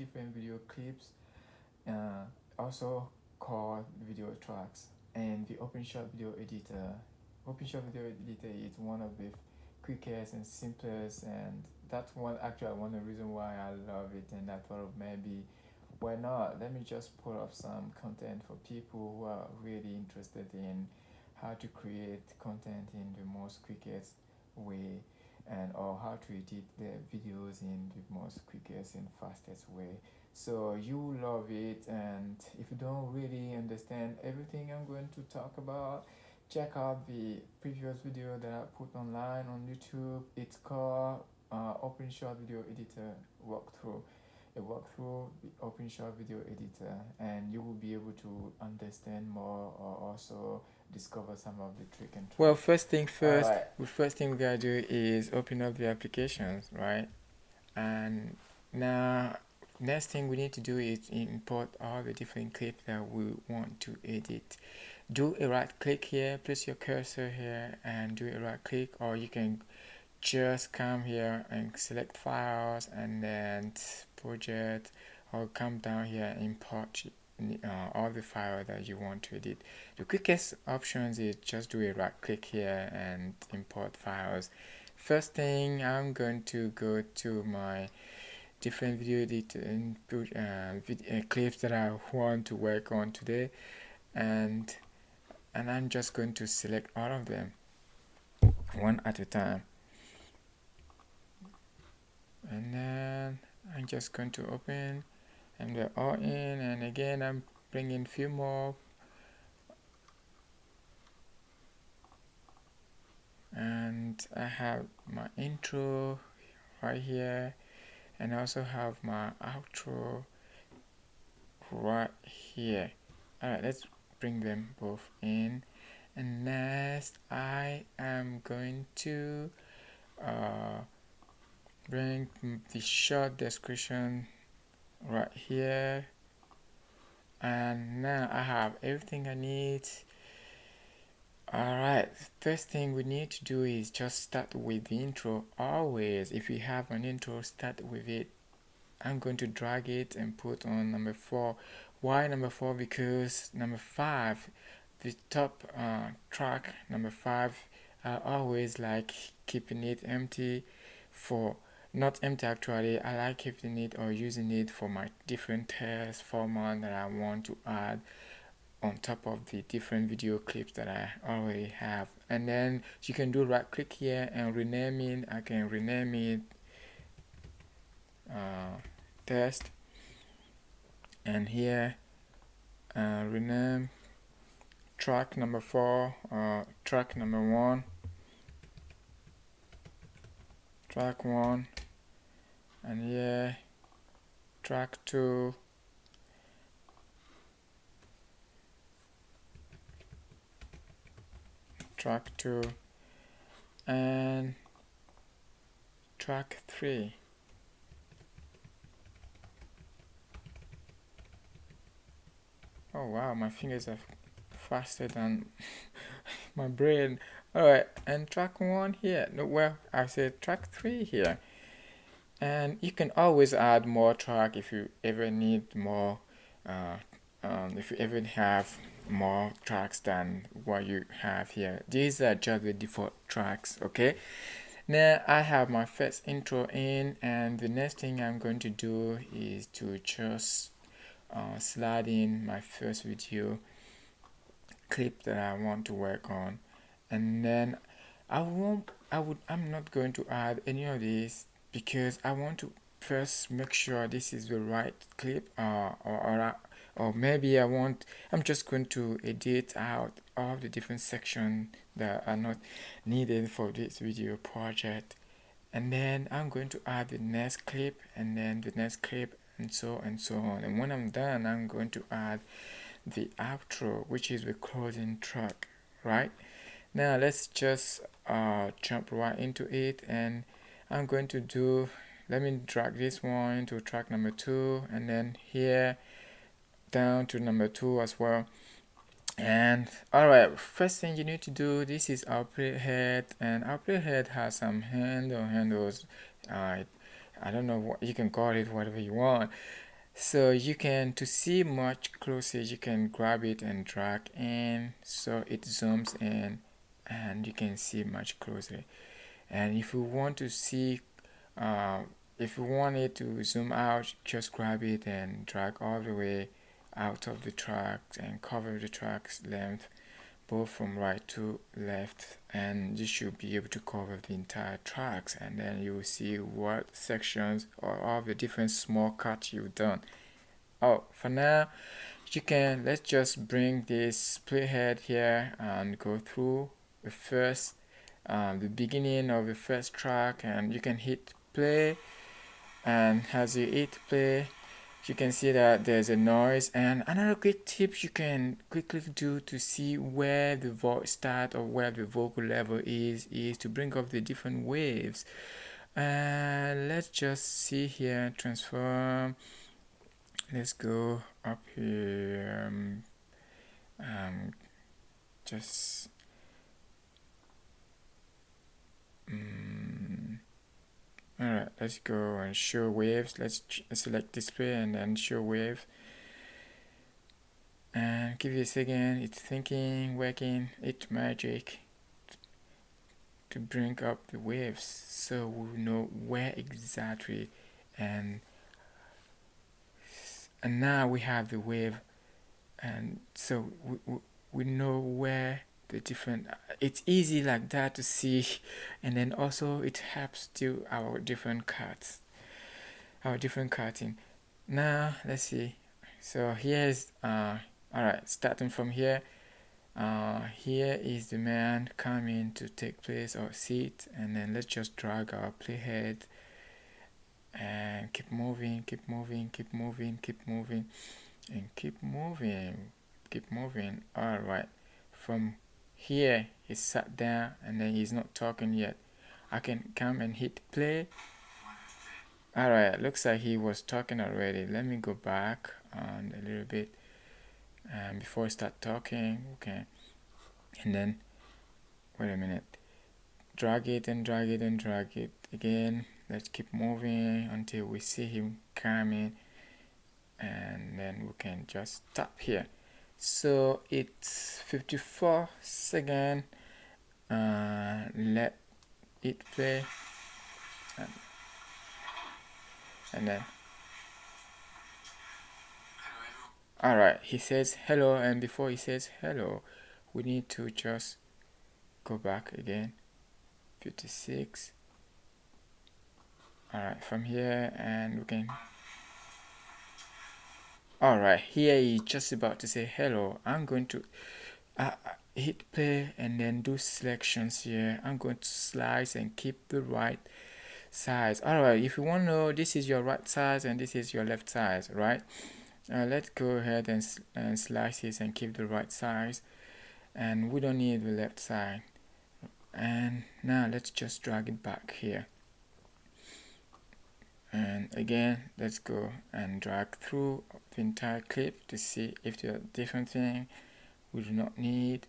different video clips, also called video tracks. And the OpenShot video editor. OpenShot video editor is one of the quickest and simplest, and that's one actually one of the reason why I love it. And I thought of maybe why not? Let me just pull up some content for people who are really interested in how to create content in the most quickest way, and or how to edit their videos in the most quickest and fastest way. So you love it, and if you don't really understand everything I'm going to talk about, check out the previous video that I put online on YouTube. It's called OpenShot Video Editor Walkthrough. A walkthrough the OpenShot Video Editor, and you will be able to understand more or also discover some of the trick and Well, tricks. first thing first, Alright. the first thing we gotta do is open up the applications, right? And now, next thing we need to do is import all the different clips that we want to edit. Do a right click here, place your cursor here and do a right click, or you can just come here and select files and then project, or come down here and import all the files that you want to edit. The quickest options is just do a right click here and import files. First thing, I'm going to go to my different video editor and put clips that I want to work on today, and I'm just going to select all of them one at a time, and then I'm just going to open and they're all in, and again I'm bringing a few more, and I have my intro right here and I also have my outro right here. Alright, let's bring them both in, and next I am going to bring the short description right here, and now I have everything I need. Alright, first thing we need to do is just start with the intro. Always, if you have an intro, start with it. I'm going to drag it and put on number 4. Why number 4? Because number 5, the top track, number 5, I always like keeping it empty for, not empty actually, I like keeping it or using it for my different text format that I want to add on top of the different video clips that I already have. And then you can do right click here and rename it. I can rename it test, and here rename track number 4 track number 1, track 1, and here track 2, track 2, and track 3. Oh wow, my fingers are faster than my brain. Alright, and track 1 here. No, well, I said track 3 here. And you can always add more track if you ever need more, if you ever have more tracks than what you have here. These are just the default tracks, okay? Now I have my first intro in, and the next thing I'm going to do is to just slide in my first video clip that I want to work on, and then I'm not going to add any of these because I want to first make sure this is the right clip, or maybe I'm just going to edit out all the different sections that are not needed for this video project, and then I'm going to add the next clip and then the next clip and so on. And when I'm done, I'm going to add the outro, which is the closing track. Right now, let's just jump right into it, and I'm going to do, let me drag this one to track number 2, and then here down to number 2 as well. And alright, first thing you need to do, this is our playhead, and our playhead has some handles. I don't know what you can call it, whatever you want. So you can, to see much closer, you can grab it and drag in so it zooms in and you can see much closer. And if you want to see, if you want it to zoom out, just grab it and drag all the way out of the track and cover the track's length both from right to left, and you should be able to cover the entire tracks, and then you will see what sections or all the different small cuts you've done. Oh, for now you can, let's just bring this playhead here and go through the first the beginning of the first track, and you can hit play, and as you hit play you can see that there's a noise. And another quick tip you can quickly do to see where the voice start or where the vocal level is to bring up the different waves. And let's just see here, transform, let's go up here, just alright, let's go and show waves. Let's select display and then show wave, and give it a second. It's thinking, working its magic to bring up the waves so we know where exactly. And now we have the wave, and so we know where the different, it's easy like that to see. And then also it helps to our different cuts, our different cutting. Now let's see, so here's alright, starting from here, here is the man coming to take place or seat, and then let's just drag our playhead and keep moving, keep moving, keep moving, keep moving, and keep moving, keep moving. Alright, from here he sat down and then he's not talking yet. I can come and hit play. Alright, looks like he was talking already. Let me go back on a little bit before I start talking. Okay, and then wait a minute, drag it and drag it and drag it again. Let's keep moving until we see him coming, and then we can just stop here. So it's 54 seconds. Let it play, and then alright, he says hello, and before he says hello we need to just go back again. 56. Alright, from here, and we can, alright, here he's just about to say hello. I'm going to hit play and then do selections here. I'm going to slice and keep the right size. Alright, if you want to know, this is your right size and this is your left size, right? Let's go ahead and slice this and keep the right size, and we don't need the left side. And now let's just drag it back here, and again let's go and drag through the entire clip to see if there are different things we do not need.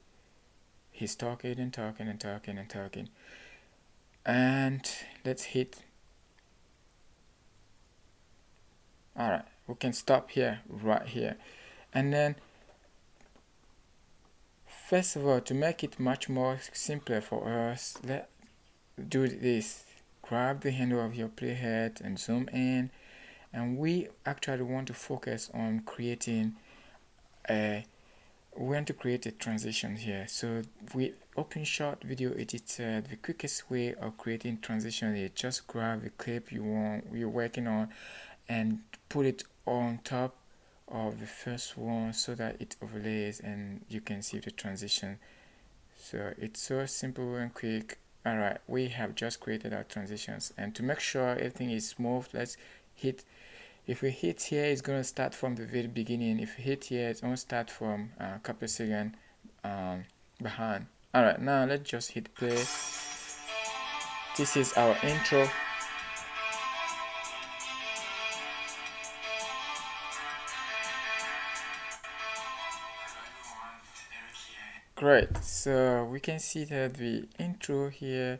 He's talking and talking and talking and talking, and let's hit. Alright, we can stop here, right here. And then first of all, to make it much more simpler for us, let's do this. Grab the handle of your playhead and zoom in, and we actually want to focus on creating a transition here. So with OpenShot Video Editor, the quickest way of creating transition is just grab the clip you're working on and put it on top of the first one so that it overlays and you can see the transition. So it's so simple and quick. Alright, we have just created our transitions, and to make sure everything is smooth, let's hit. If we hit here, it's going to start from the very beginning. If we hit here, it's going to start from a couple of seconds behind. Alright, now let's just hit play. This is our intro. Great, so we can see that the intro here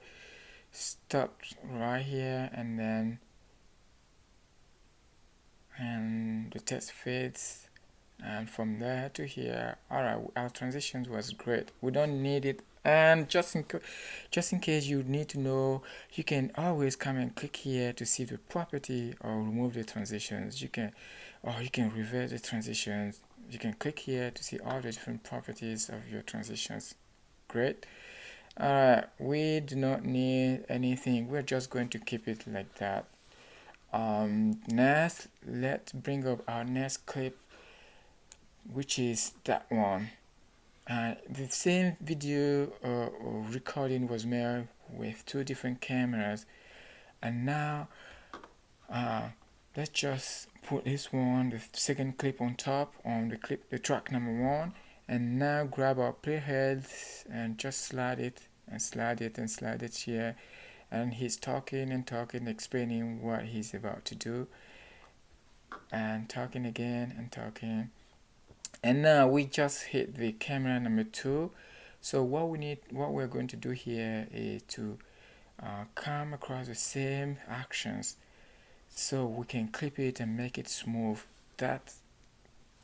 stops right here, and the test fades, and from there to here. Alright, our transitions was great. We don't need it. And just in case you need to know, you can always come and click here to see the property or remove the transitions. You can revert the transitions. You can click here to see all the different properties of your transitions. Great. Alright, we do not need anything. We're just going to keep it like that. Next, let's bring up our next clip, which is that one. The same video recording was made with two different cameras, and now let's just put this one, the second clip, on top on the track number 1, and now grab our playhead and just slide it and slide it and slide it here, and he's talking and talking, explaining what he's about to do, and talking again and talking. And now we just hit the camera number 2. So what we're going to do here is to come across the same actions so we can clip it and make it smooth. That's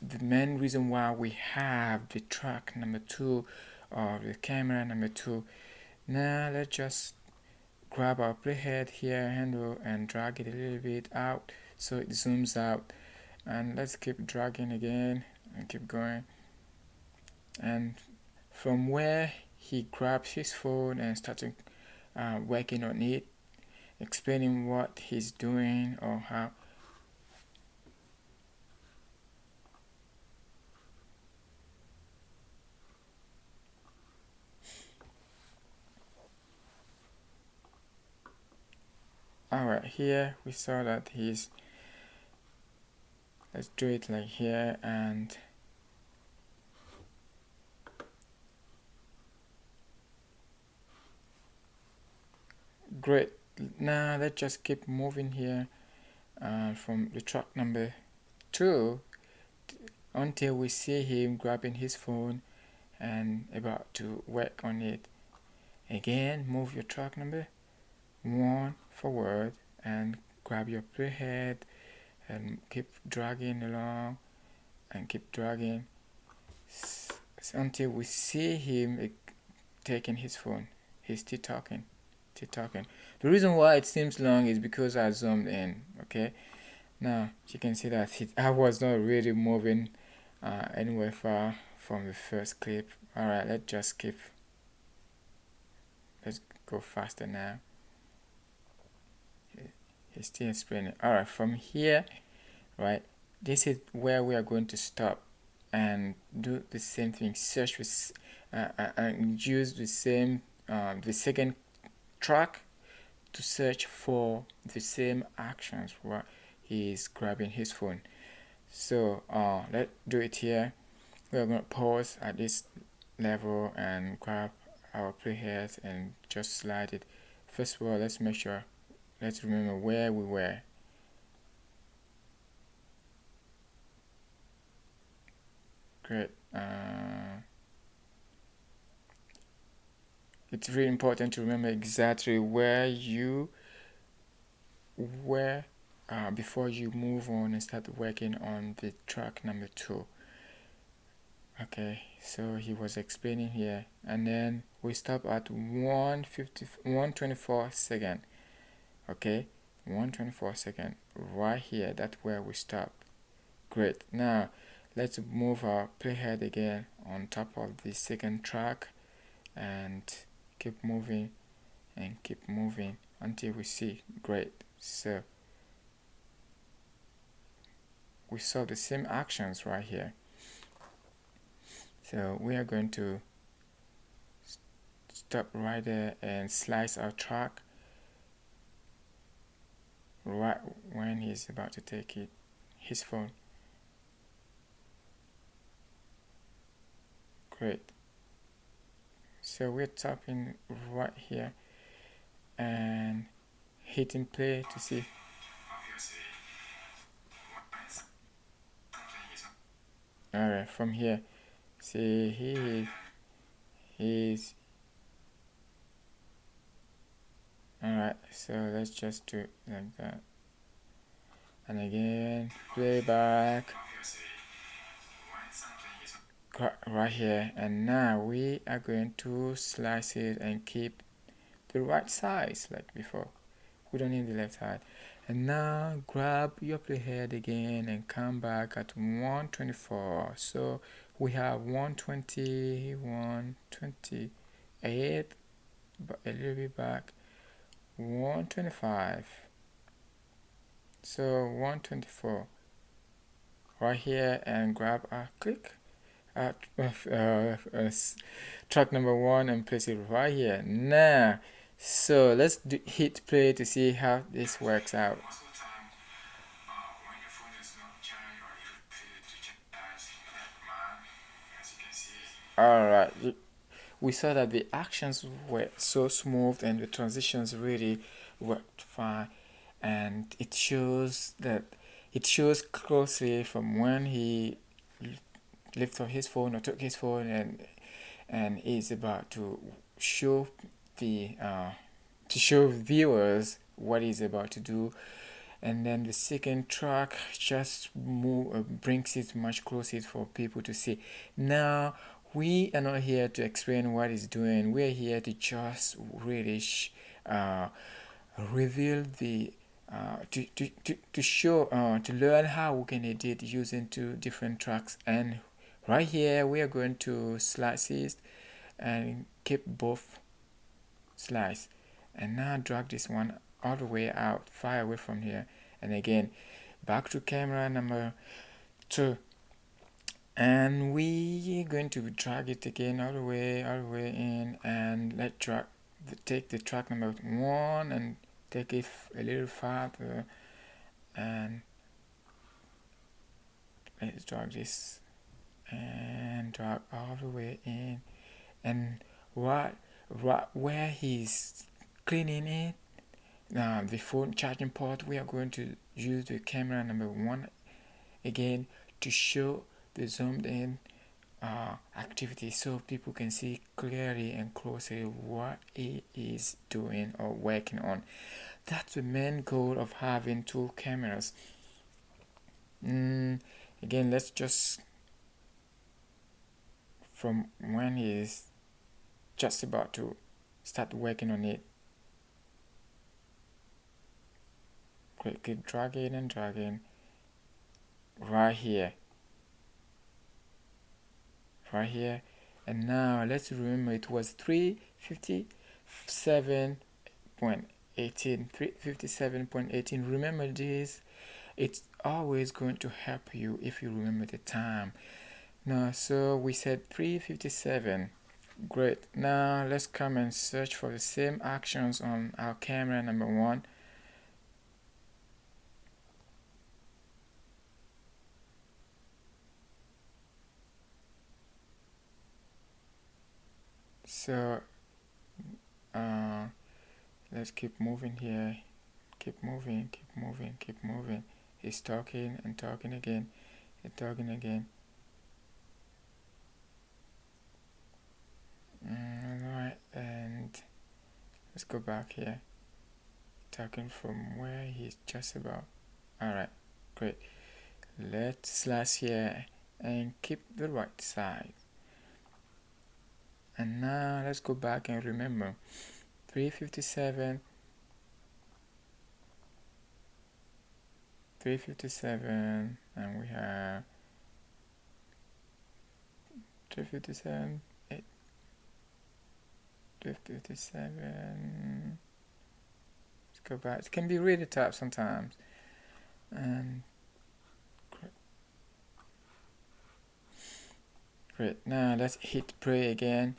the main reason why we have the track number 2 or the camera number 2. Now let's just grab our playhead here handle and drag it a little bit out so it zooms out, and let's keep dragging again and keep going. And from where he grabs his phone and started working on it, explaining what he's doing or how. Alright, here we saw that let's do it like here, and great. Now let's just keep moving here from the track number 2 until we see him grabbing his phone and about to work on it. Again, move your track number 1 forward and grab your playhead and keep dragging along and keep dragging until we see him taking his phone. He's still talking. The reason why it seems long is because I zoomed in. Okay, now you can see that I was not really moving anywhere far from the first clip. Alright, let's go faster now. He's still explaining. Alright, from here, right, this is where we are going to stop and do the same thing. Search with and use the same the second track to search for the same actions where he is grabbing his phone. So let's do it here. We're going to pause at this level and grab our playhead and just slide it. First of all, let's remember where we were. Great. It's really important to remember exactly where you were before you move on and start working on the track number 2. Okay, so he was explaining here, and then we stop at 124 second. Okay, 124 second right here. That's where we stop. Great. Now let's move our playhead again on top of the second track and keep moving until we see. Great. So we saw the same actions right here. So we are going to stop right there and slice our track right when he's about to take his phone. Great. So we're tapping right here and hitting play to see. Alright, from here, see he's alright, so let's just do it like that. and again play back right here, and now we are going to slice it and keep the right size like before. We don't need the left side. And now grab your playhead again and come back at 124. So we have 120, 128, but a little bit back, 125. So 124 right here, and grab a click at track number 1 and place it right here. Now, so let's hit play to see how this works out. Alright, we saw that the actions were so smooth and the transitions really worked fine, and it shows closely from when he lifted his phone or took his phone and is about to show the to show viewers what he's about to do, and then the second track just brings it much closer for people to see. Now we are not here to explain what he's doing. We're here to just really reveal the to show to learn how we can edit using two different tracks. And right here we are going to slice it and keep both slice, and now drag this one all the way out far away from here, and again back to camera number 2, and we are going to drag it again all the way in, and take the track number 1 and take it a little farther, and let's drag this and drag all the way in, and right where he's cleaning it, now the phone charging port, we are going to use the camera number 1 again to show the zoomed in activity, so people can see clearly and closely what he is doing or working on. That's the main goal of having two cameras. Again, let's just from when he is just about to start working on it, keep dragging and dragging right here, and now let's remember it was 357.18. Remember this, it's always going to help you if you remember the time. Now, so we said 357. Great. Now let's come and search for the same actions on our camera number 1. So let's keep moving here, keep moving. He's talking and talking again, Alright, and let's go back here, talking from where he's just about. Alright, great. Let's slice here and keep the right side. And now let's go back and remember 357, and we have 357, 357. Let's go back. It can be really tough sometimes. And great. Now let's hit play again.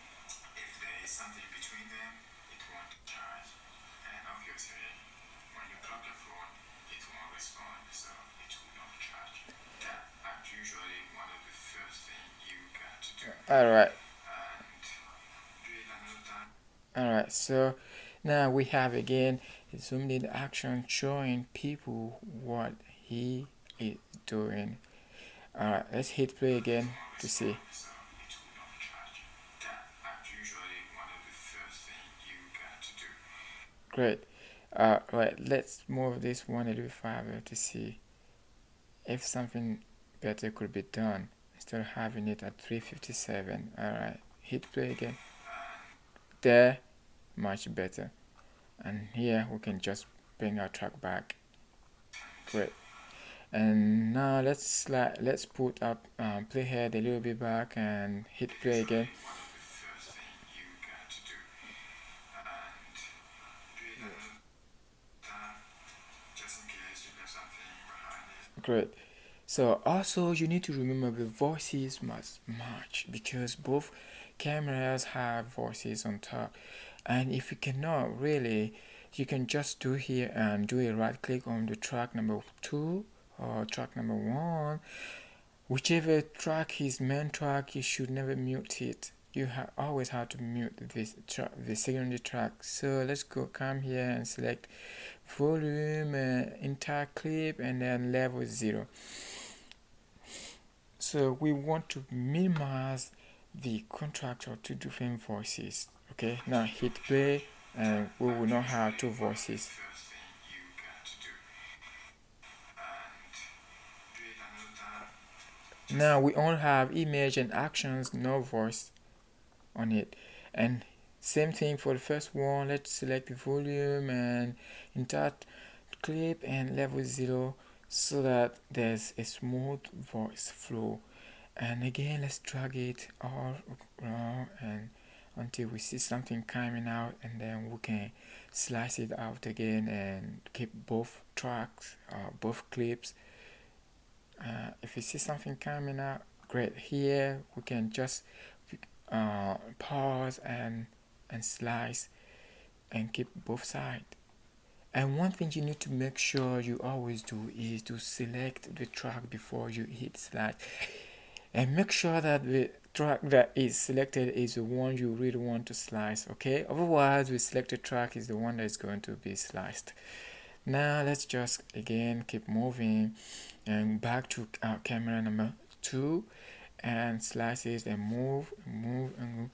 Alright, so now we have again zoomed in action showing people what he is doing. Alright, let's hit play again to see. Great. Right, let's move this one a little farther to see. if something better could be done instead of having it at 357. Alright, hit play again. There, much better. And here we can just bring our track back. Great. And now let's put up playhead a little bit back and hit play again. Great. So also you need to remember the voices must match because both cameras have voices on top, and if you cannot really, you can just do here and do a right click on the track number 2 or track number 1. Whichever track is main track, you should never mute it. You always have to mute the secondary track. So let's come here and select volume, entire clip, and then level 0. So we want to minimize the contrast of two different voices. Okay, now hit play and we will now have two voices. Now we only have image and actions, no voice on it. And same thing for the first one. Let's select the volume and entire clip and level 0 so that there's a smooth voice flow. And again, let's drag it all around and until we see something coming out, and then we can slice it out again and keep both tracks, both clips. If you see something coming out, great. Here we can just pause and slice and keep both sides. And one thing you need to make sure you always do is to select the track before you hit slice, and make sure that the track that is selected is the one you really want to slice. Okay, otherwise the selected track is the one that is going to be sliced. Now let's just again keep moving and back to our camera number 2 and slice it and move and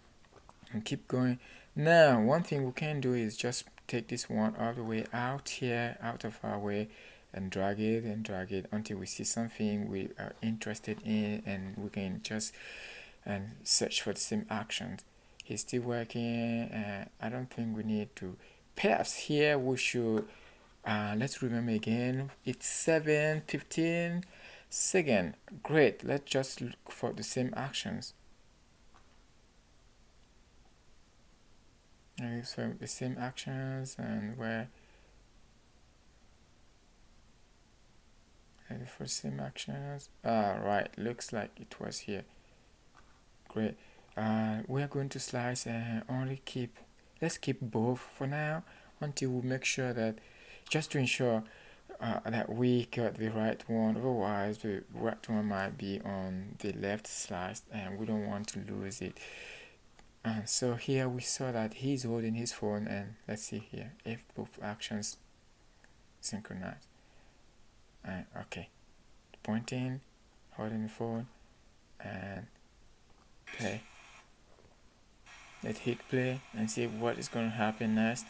keep going. Now one thing we can do is just take this one all the way out here, out of our way, and drag it until we see something we are interested in, and we can just search for the same actions. It's still working. I don't think we need to. Perhaps here we should let's remember again, it's 7:15 seconds. Great, let's just look for the same actions. So the same actions, and where for same actions. Right, looks like it was here. Great. We're going to slice and only let's keep both for now until we make sure that, just to ensure that we got the right one. Otherwise the right one might be on the left slice and we don't want to lose it. And so here we saw that he's holding his phone, and let's see here if both actions synchronize. Okay, pointing, holding the phone, and play. Let's hit play and see what is going to happen next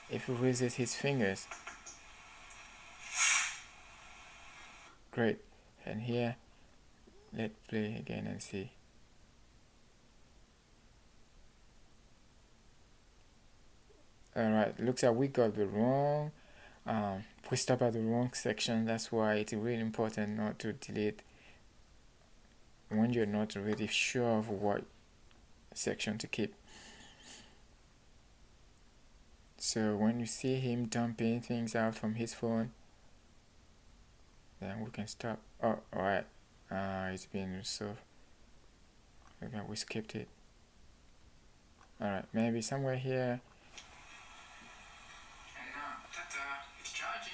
if he raises his fingers. Great. And here let's play again and see. Alright, looks like we got the wrong we stopped at the wrong section. That's why it's really important not to delete when you're not really sure of what section to keep. So when you see him dumping things out from his phone, then we can stop. Oh, alright. It's been resolved. Okay, we skipped it. Alright, maybe somewhere here. And now, ta-ta, it's charging.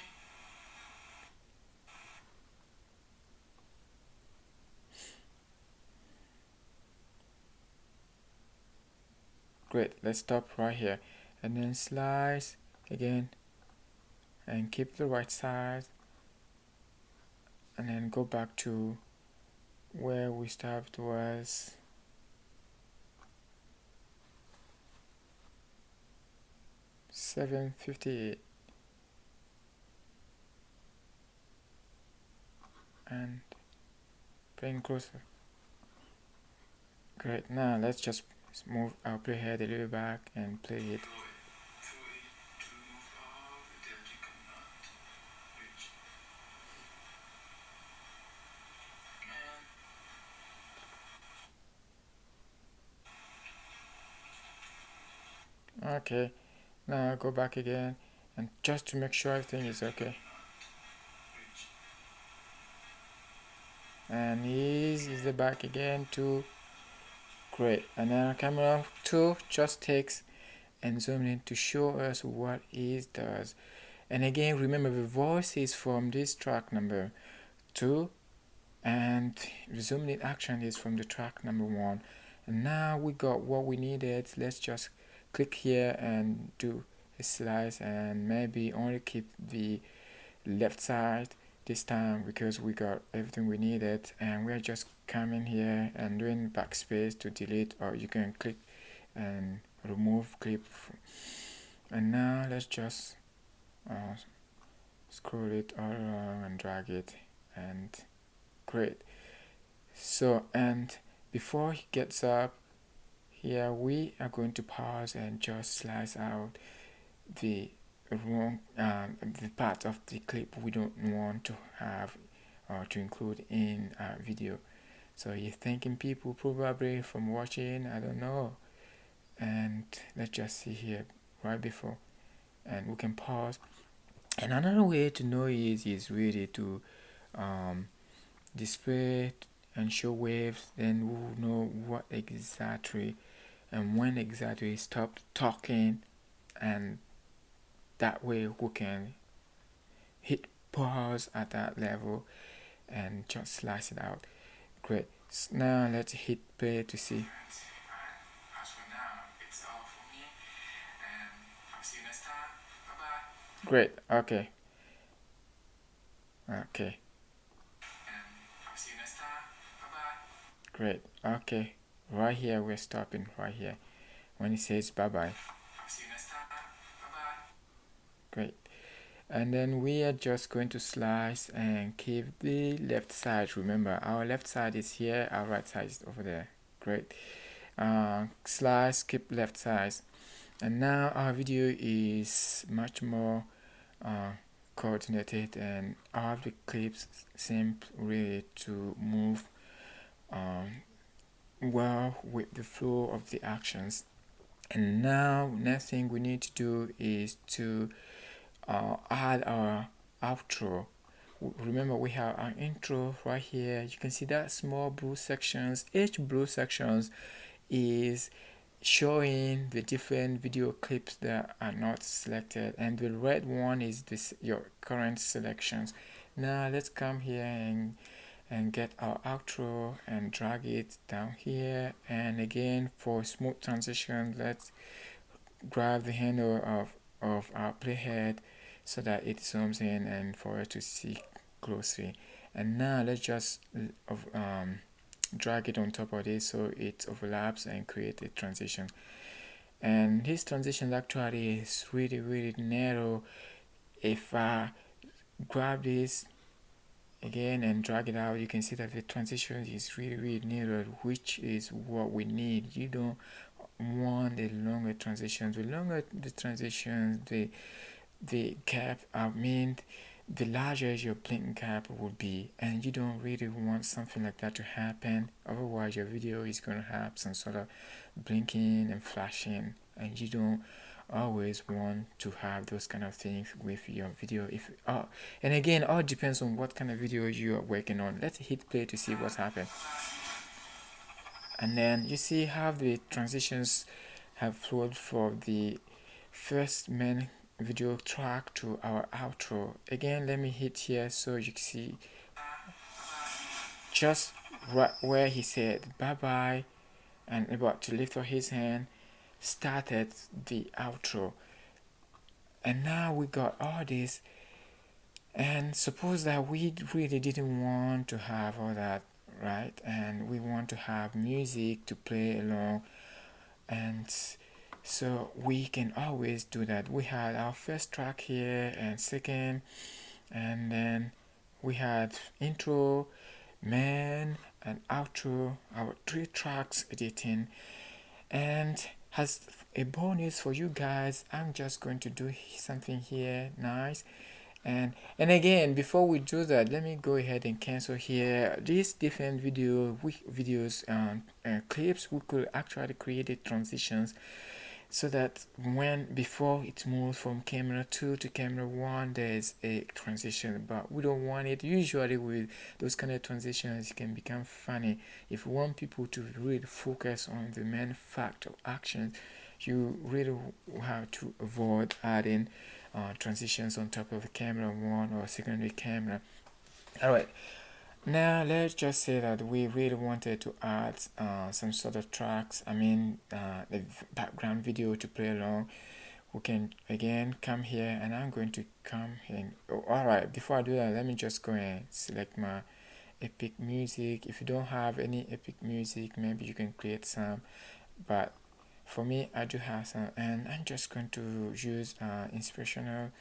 Great, let's stop right here and then slice again and keep the right side and then go back to where we stopped was 7:58. and playing closer. Great. Now let's just move our playhead a little back and play it. Okay, now go back again, and just to make sure everything is okay. And is the back again too. Great. And then camera 2 just takes and zoom in to show us what it does. And again, remember the voice is from this track number 2, and the zoomed in action is from the track number 1. And now we got what we needed. Let's just click here and do a slice, and maybe only keep the left side this time because we got everything we needed. And we're just coming here and doing backspace to delete, or you can click and remove clip. And now let's just scroll it all along and drag it, and great. So, and before he gets up here, we are going to pause and just slice out the wrong the part of the clip we don't want to have or to include in our video. So you're thanking people probably from watching, I don't know. And let's just see here right before, and we can pause. And another way to know is really to display and show waves, then we will know what exactly and when exactly stop talking, and that way we can hit pause at that level and just slice it out. Great. So now let's hit play to see. As for now, it's all for me, and I'll see you next time. Bye bye. Great. Okay. Okay. And I'll see you next time. Bye bye. Great. Okay. Right here we're stopping right here when it says bye bye. I'll see you next time. Bye bye. Great. And then we are just going to slice and keep the left side. Remember, our left side is here, our right side is over there. Great. Slice, keep left side. And now our video is much more coordinated, and all the clips seem really to move well with the flow of the actions. And now next thing we need to do is to add our outro. Remember, we have our intro right here. You can see that small blue sections. Each blue sections is showing the different video clips that are not selected, and the red one is this your current selections. Now let's come here and get our outro and drag it down here. And again, for smooth transition, let's grab the handle of our playhead so that it zooms in and for it to see closely. And now let's just drag it on top of this so it overlaps and create a transition. And this transition actually is really narrow. If I grab this again and drag it out, you can see that the transition is really narrow, which is what we need. You don't want a longer transition. The longer the transition, the gap, the larger your blink gap will be, and you don't really want something like that to happen. Otherwise your video is going to have some sort of blinking and flashing, and you don't always want to have those kind of things with your video. If and again, all depends on what kind of video you are working on. Let's hit play to see what's happened. And then you see how the transitions have flowed for the first main video track to our outro. Again, let me hit here so you can see just right where he said bye bye and about to lift up his hand started the outro. And now we got all this, and suppose that we really didn't want to have all that, right? And we want to have music to play along, and so we can always do that. We had our first track here and second, and then we had intro, main, and outro, our 3 tracks editing. And as a bonus for you guys, I'm just going to do something here nice. And again, before we do that, let me go ahead and cancel here these different videos clips. We could actually create the transitions so that before it moves from camera 2 to camera 1, there's a transition, but we don't want it. Usually with those kind of transitions, it can become funny. If you want people to really focus on the main fact of action, you really have to avoid adding transitions on top of the camera 1 or secondary camera. Alright, now let's just say that we really wanted to add some sort of tracks, the background video to play along. We can again come here, and I'm going to come here. Alright, before I do that, let me just go and select my epic music. If you don't have any epic music, maybe you can create some, but for me I do have some, and I'm just going to use inspirational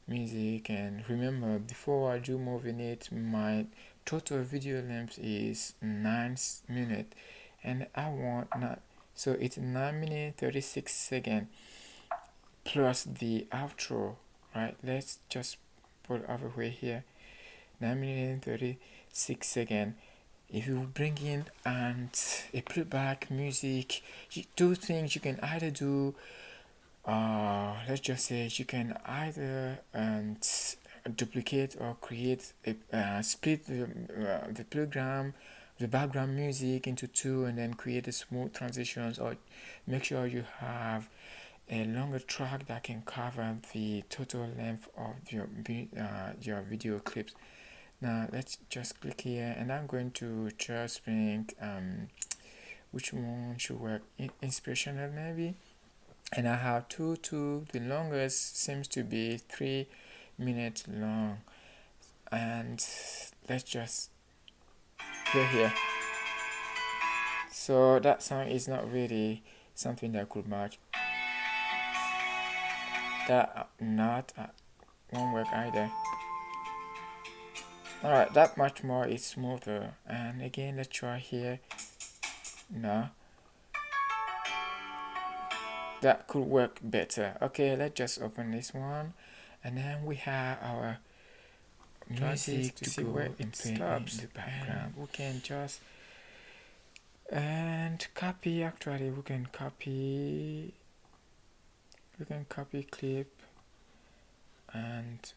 music. And remember, before I do moving it, my total video length is 9 minutes, and I want not, so it's 9 minutes 36 seconds plus the outro, right? Let's just put over here 9 minutes 36 seconds. If you bring in and a playback music, two things you can either do. Let's just say you can either duplicate or create a split the program, the background music into two, and then create a smooth transitions, or make sure you have a longer track that can cover the total length of your video clips. Now let's just click here, and I'm going to just bring which one should work, inspirational maybe. And I have two. The longest seems to be 3 minutes long, and let's just play here. So that song is not really something that could match. That won't work either. Alright, that much more is smoother. And again, let's try here. No, that could work better. Okay, let's just open this one, and then we have our music to see where it stops in the background. We can just copy. Actually, we can copy clip and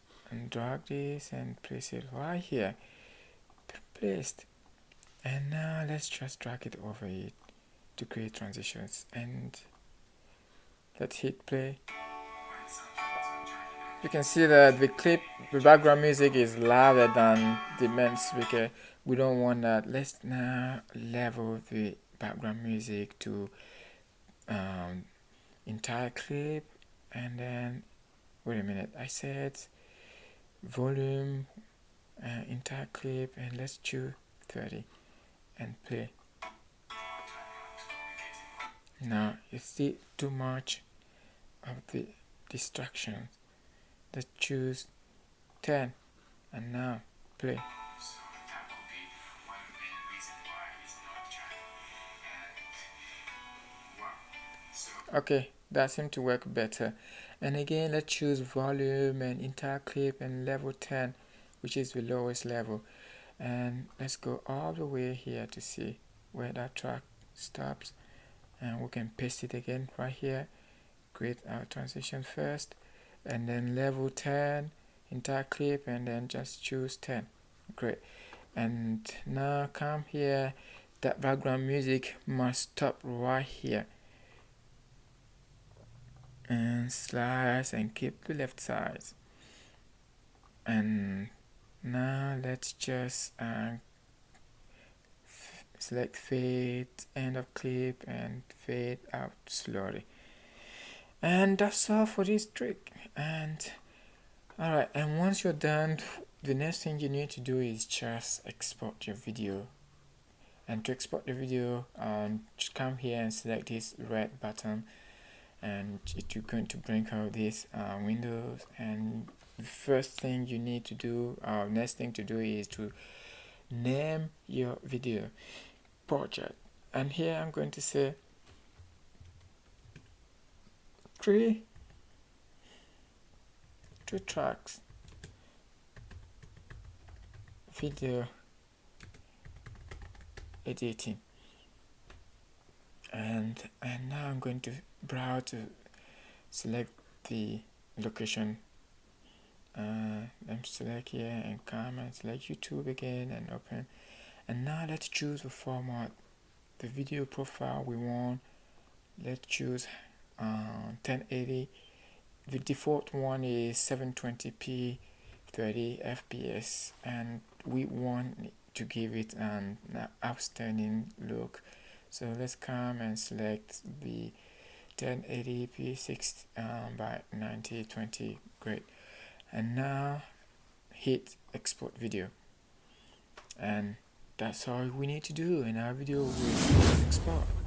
drag this and place it right here. Placed. And now let's just drag it over it to create transitions, and let's hit play. You can see that the background music is louder than the main speaker. We don't want that. Let's now level the background music to entire clip, and then wait a minute, I said volume entire clip, and let's choose 30 and play. Now you see too much of the distraction. Let's choose 10 and now play. Okay, that seemed to work better. And again, let's choose volume and entire clip and level 10, which is the lowest level. And let's go all the way here to see where that track stops, and we can paste it again right here. Create our transition first, and then level 10 entire clip, and then just choose 10. Great. And now come here, that background music must stop right here, and slice and keep the left side. And now let's just select fade, end of clip, and fade out slowly. And that's all for this trick. And alright, and once you're done, the next thing you need to do is just export your video. And to export the video, just come here and select this red button, and you're going to bring out this windows, and the first thing you need to do, or next thing to do, is to name your video project. And here I'm going to say three tracks video editing, and now I'm going to browse to select the location. Let me select here and come and select YouTube again and open, and now let's choose the format, the video profile we want. Let's choose 1080. The default one is 720p 30 fps, and we want to give it an outstanding look, so let's come and select the 1080p 6 by 9020. Great. And now hit export video, and that's all we need to do, and our video will export.